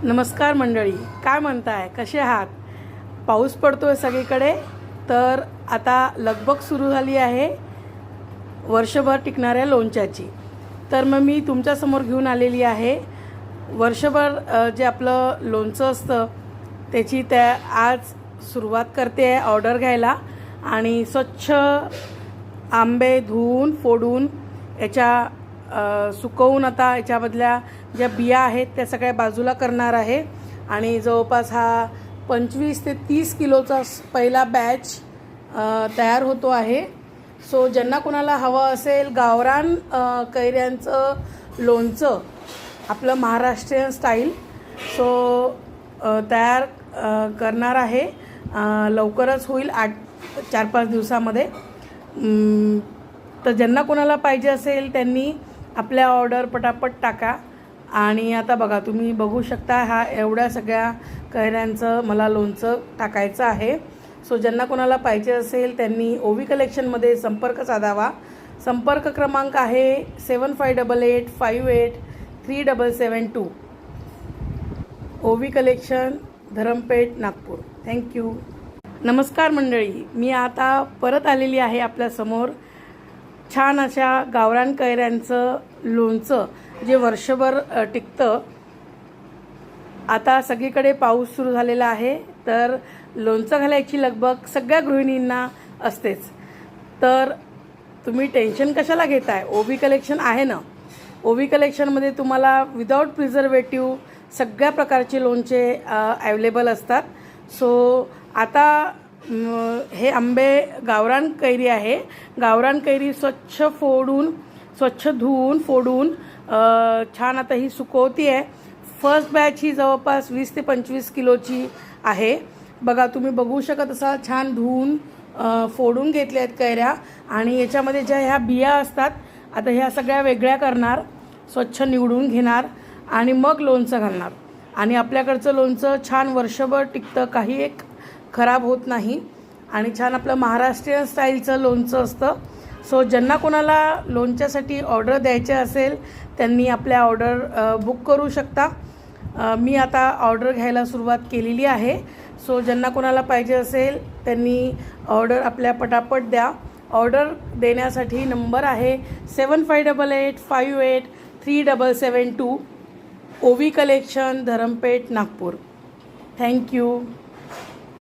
नमस्कार मंडळी, काय म्हणताय, कसे आहात? पाऊस पडतोय सगळीकडे. तर आता लगबग सुरू झाली आहे वर्षभर टिकणाऱ्या लोणच्याची. तर मग मी तुमच्यासमोर घेऊन आलेली आहे वर्षभर जे आपलं लोणचं असतं त्याची आज सुरुवात करते आहे ऑर्डर घ्यायला. आणि स्वच्छ आंबे धुवून फोडून सुकवून आता याच्यामधल्या ज्या बिया आहेत त्या सगळ्या बाजूला करणार आहे. आणि जवळपास हा 25 ते 30 किलोचा पहिला बॅच तयार होतो आहे. सो ज्यांना कोणाला हवं असेल गावरान कैऱ्यांचं लोणचं आपलं महाराष्ट्रीयन स्टाईल तयार करणार आहे. लवकरच होईल 4-5 दिवसामध्ये. तर ज्यांना कोणाला पाहिजे असेल त्यांनी आपल्या ऑर्डर पटापट टाका. आणि आता बघा, तुम्ही बघू शकता हा एवढ्या सगळ्या कैऱ्यांचं मला लोणचं टाकायचं आहे. सो ज्यांना कोणाला पाहिजे असेल त्यांनी ओवी कलेक्शनमध्ये संपर्क साधावा. संपर्क क्रमांक आहे 7588583772. ओवी कलेक्शन, धरमपेठ, नागपूर. थँक्यू. नमस्कार मंडळी, मी आता परत आलेली आहे आपल्यासमोर छान अशा गावरान कैऱ्यांचं लोणचं जे वर्षभर टिकतं. आता सगळीकडे पाऊस सुरू झालेला आहे तर लोणचं घालायची लगबग सगळ्या गृहिणींना असतेच. तर तुम्ही टेन्शन कशाला घेताय, ओवी कलेक्शन आहे ना. ओवी कलेक्शनमध्ये तुम्हाला विदाऊट प्रिझर्वेटिव्ह सगळ्या प्रकारचे लोणचे अवेलेबल असतात. सो आता हे आंबे गावरान कैरी आहे. गावरान कैरी स्वच्छ धुवून फोडून छान आता ही सुकवती आहे. फर्स्ट बॅच ही जवळपास 20 ते 25 किलोची आहे. बघा, तुम्ही बघू शकत असाल छान धुवून फोडून घेतल्या आहेत कैऱ्या. आणि याच्यामध्ये ज्या ह्या बिया असतात आता ह्या सगळ्या वेगळ्या करणार, स्वच्छ निवडून घेणार आणि मग लोणचं घालणार. आणि आपल्याकडचं लोणचं छान वर्षभर टिकतं, काही एक खराब होत नाही. आणि छान आपलं महाराष्ट्रीयन स्टाईलचं लोणचं असतं. सो ज्यांना कोणाला लोणच्यासाठी ऑर्डर द्यायचे असेल त्यांनी आपल्या ऑर्डर बुक करू शकता. मी आता ऑर्डर घ्यायला सुरुवात केलेली आहे. सो ज्यांना कोणाला पाहिजे असेल त्यांनी ऑर्डर आपल्या पटापट द्या. ऑर्डर देण्यासाठी नंबर आहे 7588583772. ओवी कलेक्शन, धरमपेठ, नागपूर. थँक्यू.